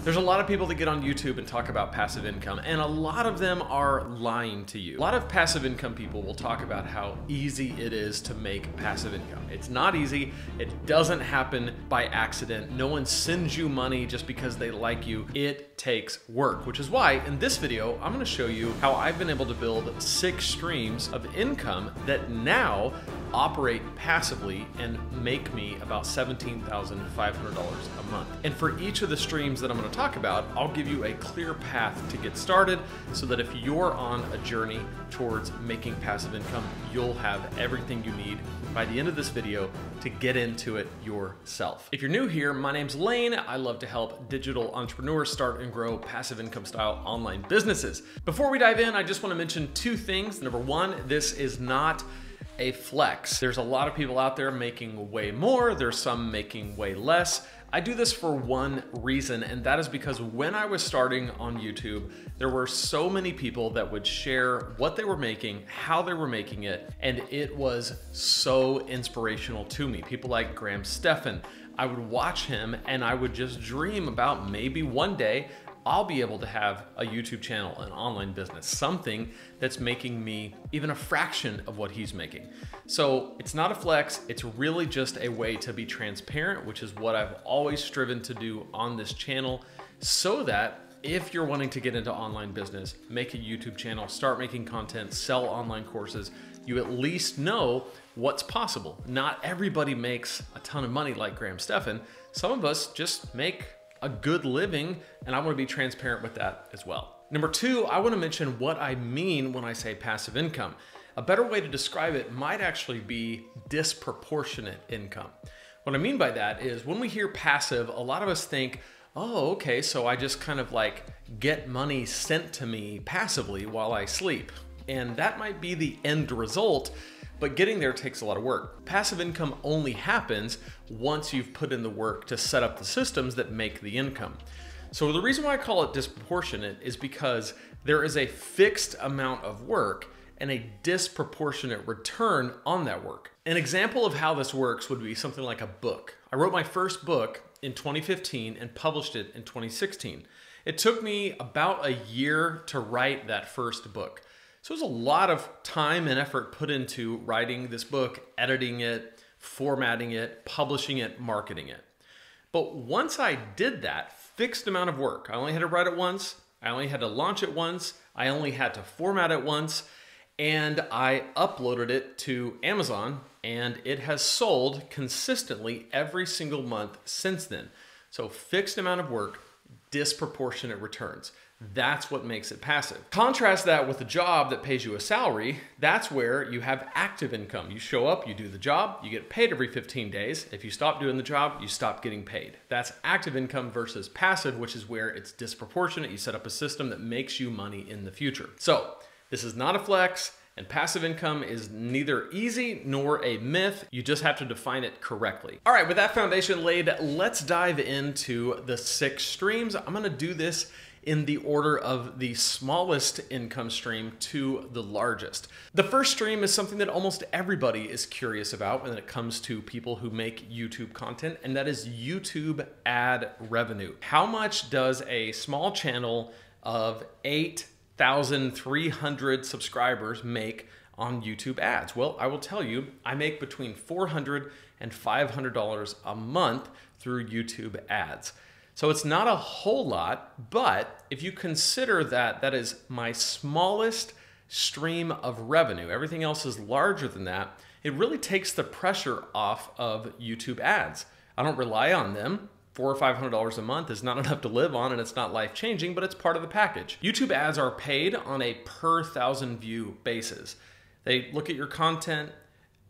There's a lot of people that get on YouTube and talk about passive income, and a lot of them are lying to you. A lot of passive income people will talk about how easy it is to make passive income. It's not easy. It doesn't happen by accident. No one sends you money just because they like you. It takes work, which is why in this video, I'm gonna show you how I've been able to build 6 streams of income that now operate passively and make me about $17,500 a month. And for each of the streams that I'm going to talk about, I'll give you a clear path to get started so that if you're on a journey towards making passive income, you'll have everything you need by the end of this video to get into it yourself. If you're new here, my name's Lane. I love to help digital entrepreneurs start and grow passive income style online businesses. Before we dive in, I just want to mention 2 things. Number 1, this is not a flex. There's a lot of people out there making way more. There's some making way less. I do this for one reason, and that is because when I was starting on YouTube, there were so many people that would share what they were making, how they were making it, and it was so inspirational to me. People like Graham Stephan. I would watch him and I would just dream about maybe one day I'll be able to have a YouTube channel, an online business, something that's making me even a fraction of what he's making. So it's not a flex, it's really just a way to be transparent, which is what I've always striven to do on this channel, so that if you're wanting to get into online business, make a YouTube channel, start making content, sell online courses, you at least know what's possible. Not everybody makes a ton of money like Graham Stephan. Some of us just make a good living, and I want to be transparent with that as well. Number 2, I want to mention what I mean when I say passive income. A better way to describe it might actually be disproportionate income. What I mean by that is when we hear passive, a lot of us think, oh, okay, so I just kind of like get money sent to me passively while I sleep. And that might be the end result, but getting there takes a lot of work. Passive income only happens once you've put in the work to set up the systems that make the income. So the reason why I call it disproportionate is because there is a fixed amount of work and a disproportionate return on that work. An example of how this works would be something like a book. I wrote my first book in 2015 and published it in 2016. It took me about a year to write that first book. So there's a lot of time and effort put into writing this book, editing it, formatting it, publishing it, marketing it. But once I did that fixed amount of work, I only had to write it once, I only had to launch it once, I only had to format it once, and I uploaded it to Amazon, and it has sold consistently every single month since then. So fixed amount of work, disproportionate returns. That's what makes it passive. Contrast that with a job that pays you a salary. That's where you have active income. You show up, you do the job, you get paid every 15 days. If you stop doing the job, you stop getting paid. That's active income versus passive, which is where it's disproportionate. You set up a system that makes you money in the future. So this is not a flex, and passive income is neither easy nor a myth. You just have to define it correctly. All right, with that foundation laid, let's dive into the 6 streams. I'm gonna do this in the order of the smallest income stream to the largest. The first stream is something that almost everybody is curious about when it comes to people who make YouTube content, and that is YouTube ad revenue. How much does a small channel of 8,300 subscribers make on YouTube ads? Well, I will tell you, I make between $400 and $500 a month through YouTube ads. So it's not a whole lot, but if you consider that that is my smallest stream of revenue, everything else is larger than that, it really takes the pressure off of YouTube ads. I don't rely on them. $400 or $500 a month is not enough to live on, and it's not life-changing, but it's part of the package. YouTube ads are paid on a per 1,000 view basis. They look at your content,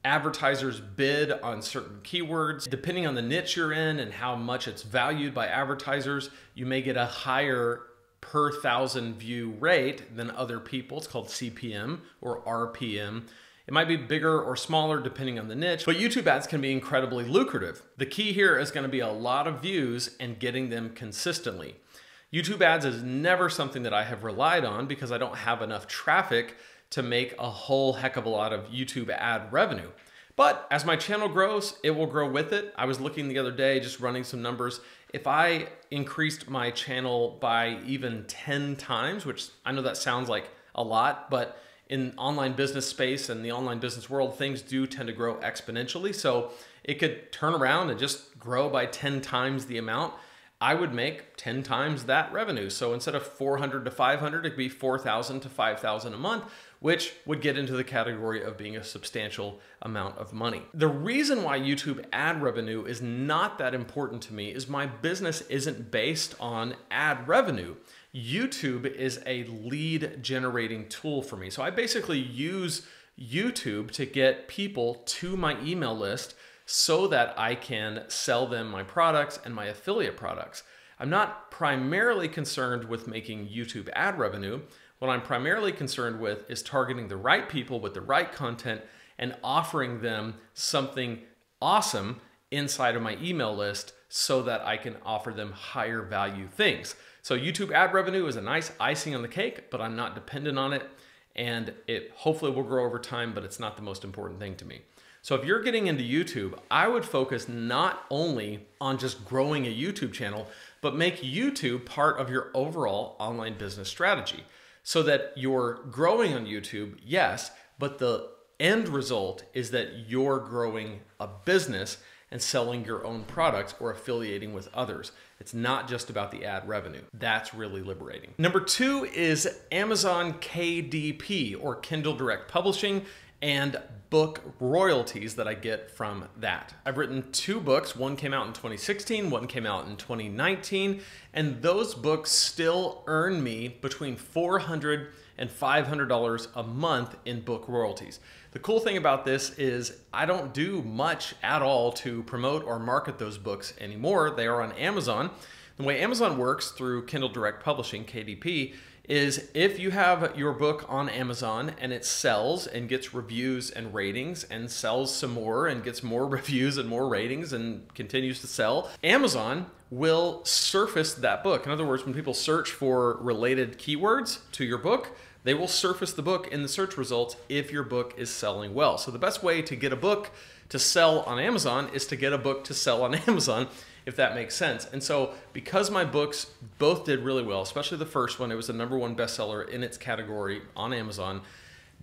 advertisers bid on certain keywords. Depending on the niche you're in and how much it's valued by advertisers, you may get a higher per 1,000 view rate than other people. It's called CPM or RPM. It might be bigger or smaller depending on the niche, but YouTube ads can be incredibly lucrative. The key here is going to be a lot of views and getting them consistently. YouTube ads is never something that I have relied on because I don't have enough traffic to make a whole heck of a lot of YouTube ad revenue. But as my channel grows, it will grow with it. I was looking the other day, just running some numbers. If I increased my channel by even 10 times, which I know that sounds like a lot, but in online business space and the online business world, things do tend to grow exponentially. So it could turn around and just grow by 10 times the amount. I would make 10 times that revenue. So instead of 400 to 500, it'd be 4,000 to 5,000 a month, which would get into the category of being a substantial amount of money. The reason why YouTube ad revenue is not that important to me is my business isn't based on ad revenue. YouTube is a lead generating tool for me. So I basically use YouTube to get people to my email list so that I can sell them my products and my affiliate products. I'm not primarily concerned with making YouTube ad revenue. What I'm primarily concerned with is targeting the right people with the right content and offering them something awesome inside of my email list so that I can offer them higher value things. So YouTube ad revenue is a nice icing on the cake, but I'm not dependent on it, and it hopefully will grow over time, but it's not the most important thing to me. So if you're getting into YouTube, I would focus not only on just growing a YouTube channel, but make YouTube part of your overall online business strategy so that you're growing on YouTube, yes, but the end result is that you're growing a business and selling your own products or affiliating with others. It's not just about the ad revenue. That's really liberating. Number 2 is Amazon KDP, or Kindle Direct Publishing, and book royalties that I get from that. I've written 2 books. One came out in 2016, one came out in 2019, and those books still earn me between $400 and $500 a month in book royalties. The cool thing about this is I don't do much at all to promote or market those books anymore. They are on Amazon. The way Amazon works through Kindle Direct Publishing, KDP, is if you have your book on Amazon and it sells and gets reviews and ratings and sells some more and gets more reviews and more ratings and continues to sell, Amazon will surface that book. In other words, when people search for related keywords to your book, they will surface the book in the search results if your book is selling well. So the best way to get a book to sell on Amazon is to get a book to sell on Amazon, if that makes sense. And so because my books both did really well, especially the first one, it was the #1 bestseller in its category on Amazon.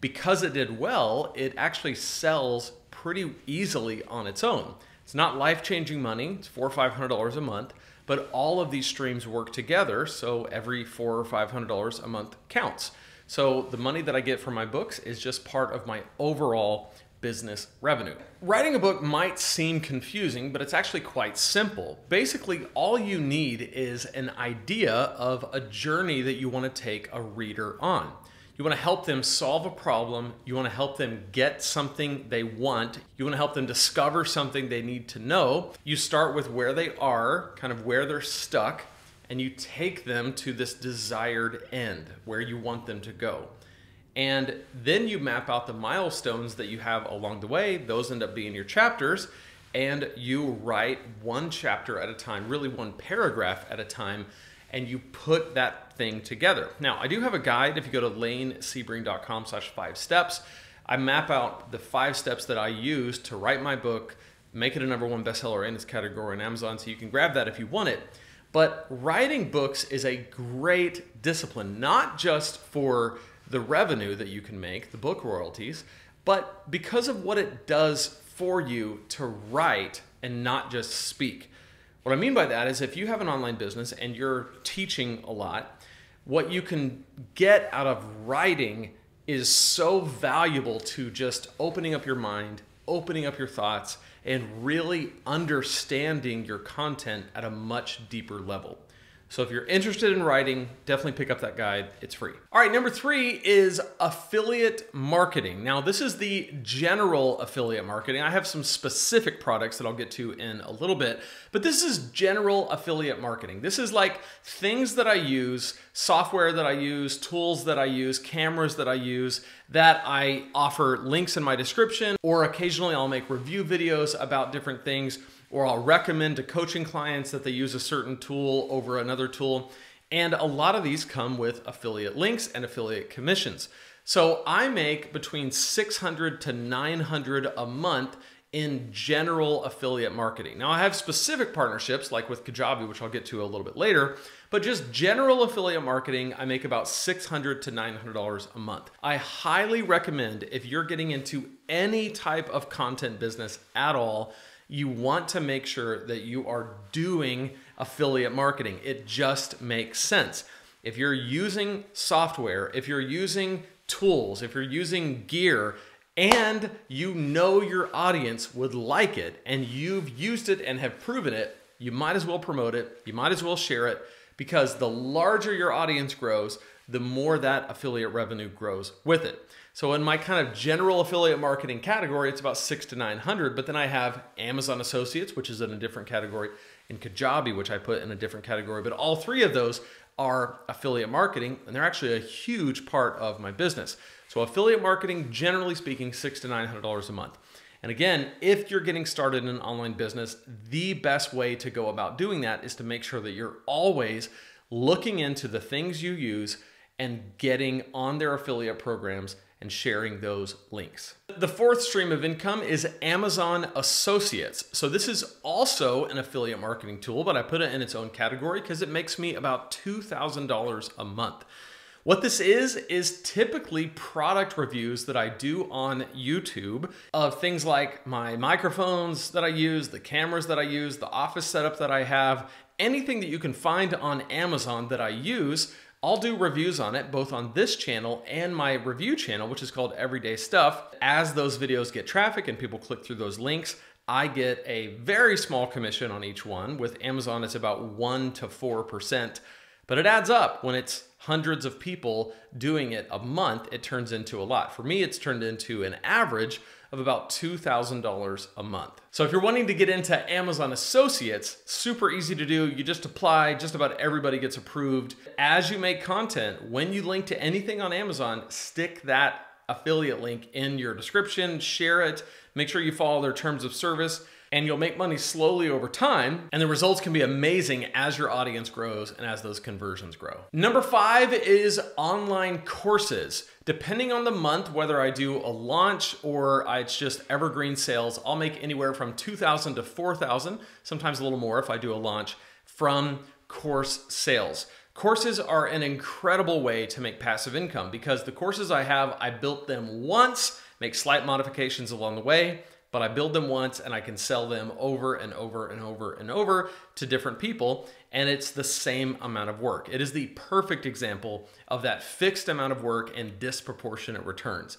Because it did well, it actually sells pretty easily on its own. It's not life-changing money. It's $400 or $500 a month, but all of these streams work together, so every $400 or $500 a month counts. So the money that I get from my books is just part of my overall business revenue. Writing a book might seem confusing, but it's actually quite simple. Basically, all you need is an idea of a journey that you want to take a reader on. You want to help them solve a problem. You want to help them get something they want. You want to help them discover something they need to know. You start with where they are, kind of where they're stuck, and you take them to this desired end, where you want them to go. And then you map out the milestones that you have along the way. Those end up being your chapters, and you write one chapter at a time, really one paragraph at a time, and you put that thing together. Now, I do have a guide. If you go to lanesebring.com/5steps, I map out the 5 steps that I use to write my book, make it a #1 bestseller in its category on Amazon, so you can grab that if you want it. But writing books is a great discipline, not just for the revenue that you can make, the book royalties, but because of what it does for you to write and not just speak. What I mean by that is if you have an online business and you're teaching a lot, what you can get out of writing is so valuable to just opening up your mind, opening up your thoughts, and really understanding your content at a much deeper level. So if you're interested in writing, definitely pick up that guide. It's free. All right, number 3 is affiliate marketing. Now, this is the general affiliate marketing. I have some specific products that I'll get to in a little bit, but this is general affiliate marketing. This is like things that I use, software that I use, tools that I use, cameras that I use, that I offer links in my description, or occasionally I'll make review videos about different things, or I'll recommend to coaching clients that they use a certain tool over another tool. And a lot of these come with affiliate links and affiliate commissions. So I make between $600 to $900 a month in general affiliate marketing. Now I have specific partnerships like with Kajabi, which I'll get to a little bit later, but just general affiliate marketing, I make about $600 to $900 a month. I highly recommend if you're getting into any type of content business at all, you want to make sure that you are doing affiliate marketing. It just makes sense. If you're using software, if you're using tools, if you're using gear, and you know your audience would like it and you've used it and have proven it, you might as well promote it, you might as well share it, because the larger your audience grows, the more that affiliate revenue grows with it. So in my kind of general affiliate marketing category, it's about $600 to $900, but then I have Amazon Associates, which is in a different category, and Kajabi, which I put in a different category, but all three of those are affiliate marketing, and they're actually a huge part of my business. So affiliate marketing, generally speaking, $600 to $900 a month. And again, if you're getting started in an online business, the best way to go about doing that is to make sure that you're always looking into the things you use and getting on their affiliate programs and sharing those links. The fourth stream of income is Amazon Associates. So this is also an affiliate marketing tool, but I put it in its own category because it makes me about $2,000 a month. What this is typically product reviews that I do on YouTube of things like my microphones that I use, the cameras that I use, the office setup that I have, anything that you can find on Amazon that I use. I'll do reviews on it, both on this channel and my review channel, which is called Everyday Stuff. As those videos get traffic and people click through those links, I get a very small commission on each one. With Amazon, it's about 1% to 4%, but it adds up. When it's hundreds of people doing it a month, it turns into a lot. For me, it's turned into an average of about $2,000 a month. So if you're wanting to get into Amazon Associates, super easy to do. You just apply, just about everybody gets approved. As you make content, when you link to anything on Amazon, stick that affiliate link in your description, share it, make sure you follow their terms of service, and you'll make money slowly over time. And the results can be amazing as your audience grows and as those conversions grow. Number 5 is online courses. Depending on the month, whether I do a launch or it's just evergreen sales, I'll make anywhere from $2,000 to $4,000, sometimes a little more if I do a launch, from course sales. Courses are an incredible way to make passive income because the courses I have, I built them once, make slight modifications along the way, but I build them once and I can sell them over and over and over and over to different people, and it's the same amount of work. It is the perfect example of that fixed amount of work and disproportionate returns.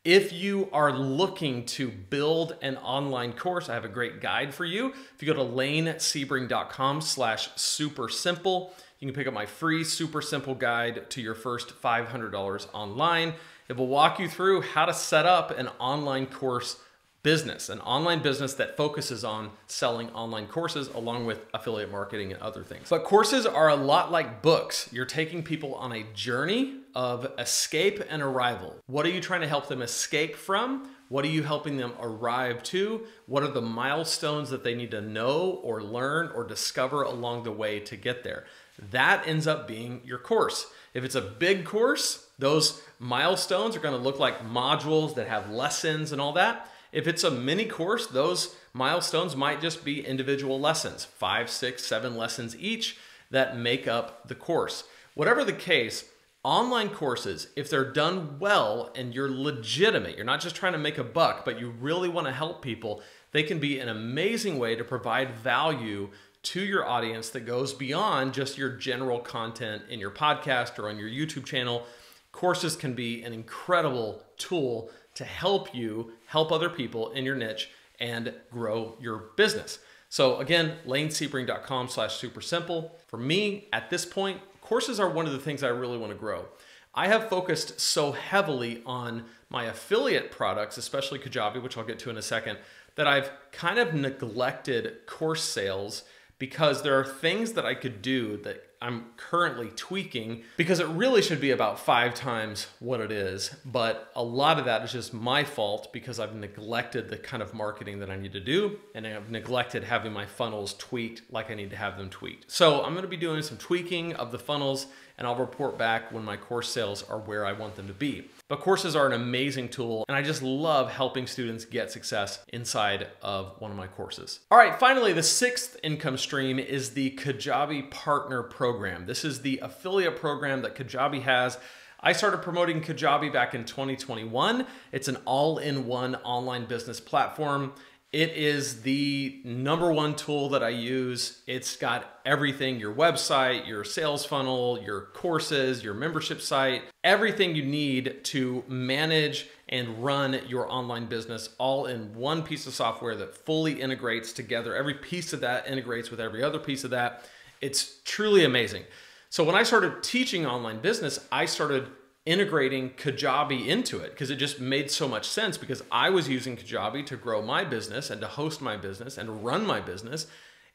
If you are looking to build an online course, I have a great guide for you. If you go to lanesebring.com/supersimple, you can pick up my free super simple guide to your first $500 online. It will walk you through how to set up an online course business, an online business that focuses on selling online courses along with affiliate marketing and other things. But courses are a lot like books. You're taking people on a journey of escape and arrival. What are you trying to help them escape from? What are you helping them arrive to? What are the milestones that they need to know or learn or discover along the way to get there? That ends up being your course. If it's a big course, those milestones are going to look like modules that have lessons and all that. If it's a mini course, those milestones might just be individual lessons, 5, 6, 7 lessons each that make up the course. Whatever the case, online courses, if they're done well and you're legitimate, you're not just trying to make a buck, but you really want to help people, they can be an amazing way to provide value to your audience that goes beyond just your general content in your podcast or on your YouTube channel. Courses can be an incredible tool to help you help other people in your niche and grow your business. So again, lanesebring.com/supersimple. For me, at this point, courses are one of the things I really want to grow. I have focused so heavily on my affiliate products, especially Kajabi, which I'll get to in a second, that I've kind of neglected course sales because there are things that I could do that I'm currently tweaking because it really should be about 5 times what it is. But a lot of that is just my fault because I've neglected the kind of marketing that I need to do, and I've neglected having my funnels tweaked like I need to have them tweaked. So I'm going to be doing some tweaking of the funnels, and I'll report back when my course sales are where I want them to be. But courses are an amazing tool, and I just love helping students get success inside of one of my courses. All right, finally, the 6th income stream is the Kajabi Partner Program. This is the affiliate program that Kajabi has. I started promoting Kajabi back in 2021. It's an all-in-one online business platform. It is the #1 tool that I use. It's got everything: your website, your sales funnel, your courses, your membership site, everything you need to manage and run your online business all in one piece of software that fully integrates together. Every piece of that integrates with every other piece of that. It's truly amazing. So when I started teaching online business, I started integrating Kajabi into it because it just made so much sense, because I was using Kajabi to grow my business and to host my business and to run my business.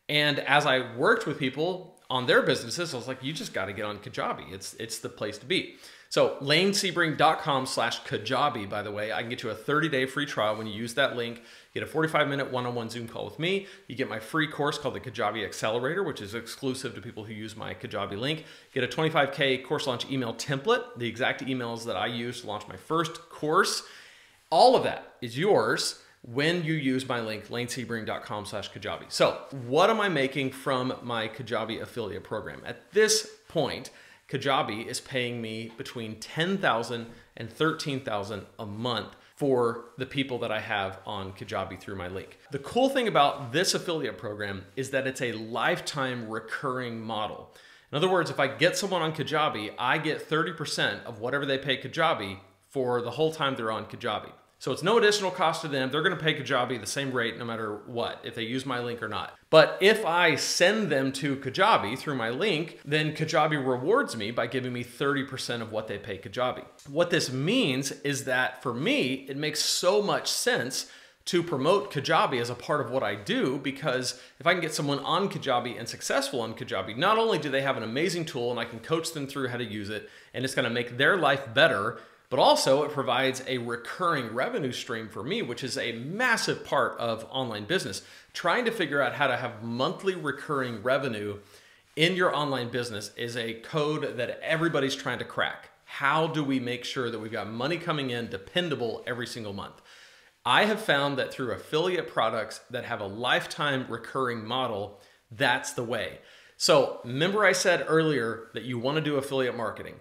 And as I worked with people on their businesses, I was like, you just got to get on Kajabi. It's the place to be. So lanesebring.com/Kajabi, by the way, I can get you a 30-day free trial when you use that link. You get a 45-minute one-on-one Zoom call with me. You get my free course called the Kajabi Accelerator, which is exclusive to people who use my Kajabi link. You get a 25K course launch email template, the exact emails that I used to launch my first course. All of that is yours when you use my link, lanesebring.com/Kajabi. So what am I making from my Kajabi affiliate program? At this point, Kajabi is paying me between $10,000 and $13,000 a month for the people that I have on Kajabi through my link. The cool thing about this affiliate program is that it's a lifetime recurring model. In other words, if I get someone on Kajabi, I get 30% of whatever they pay Kajabi for the whole time they're on Kajabi. So it's no additional cost to them. They're going to pay Kajabi the same rate no matter what, if they use my link or not. But if I send them to Kajabi through my link, then Kajabi rewards me by giving me 30% of what they pay Kajabi. What this means is that for me, it makes so much sense to promote Kajabi as a part of what I do, because if I can get someone on Kajabi and successful on Kajabi, not only do they have an amazing tool and I can coach them through how to use it, and it's going to make their life better, but also it provides a recurring revenue stream for me, which is a massive part of online business. Trying to figure out how to have monthly recurring revenue in your online business is a code that everybody's trying to crack. How do we make sure that we've got money coming in dependable every single month? I have found that through affiliate products that have a lifetime recurring model, that's the way. So remember I said earlier that you want to do affiliate marketing.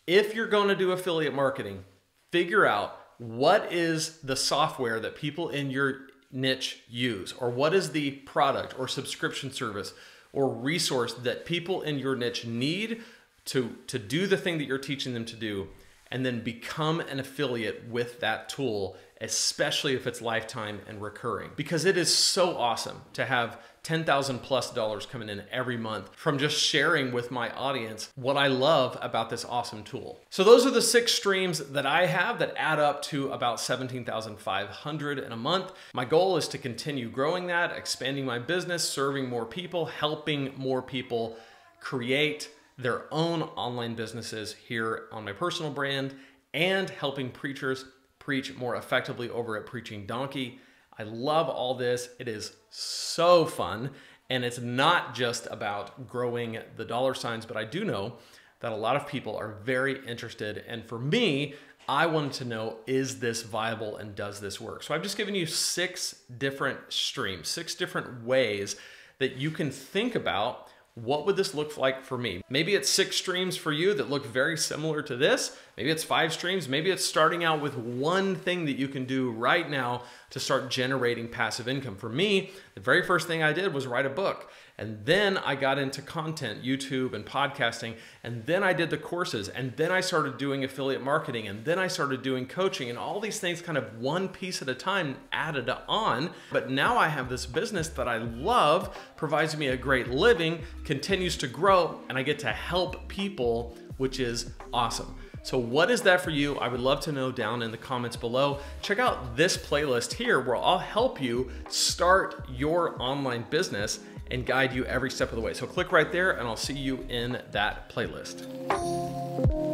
If you're going to do affiliate marketing, figure out what is the software that people in your niche use, or what is the product or subscription service or resource that people in your niche need to do the thing that you're teaching them to do, and then become an affiliate with that tool, especially if it's lifetime and recurring. Because it is so awesome to have $10,000+ coming in every month from just sharing with my audience what I love about this awesome tool. So those are the 6 streams that I have that add up to about $17,500 in a month. My goal is to continue growing that, expanding my business, serving more people, helping more people create their own online businesses here on my personal brand, and helping preachers preach more effectively over at Preaching Donkey. I love all this. It is so fun. And it's not just about growing the dollar signs, but I do know that a lot of people are very interested. And for me, I wanted to know, is this viable and does this work? So I've just given you 6 different streams, 6 different ways that you can think about what would this look like for me? Maybe it's 6 streams for you that look very similar to this. Maybe it's 5 streams. Maybe it's starting out with one thing that you can do right now to start generating passive income. For me, the very first thing I did was write a book. And then I got into content, YouTube and podcasting, and then I did the courses, and then I started doing affiliate marketing, and then I started doing coaching, and all these things kind of one piece at a time added on. But now I have this business that I love, provides me a great living, continues to grow, and I get to help people, which is awesome. So what is that for you? I would love to know down in the comments below. Check out this playlist here where I'll help you start your online business and guide you every step of the way. So click right there and I'll see you in that playlist.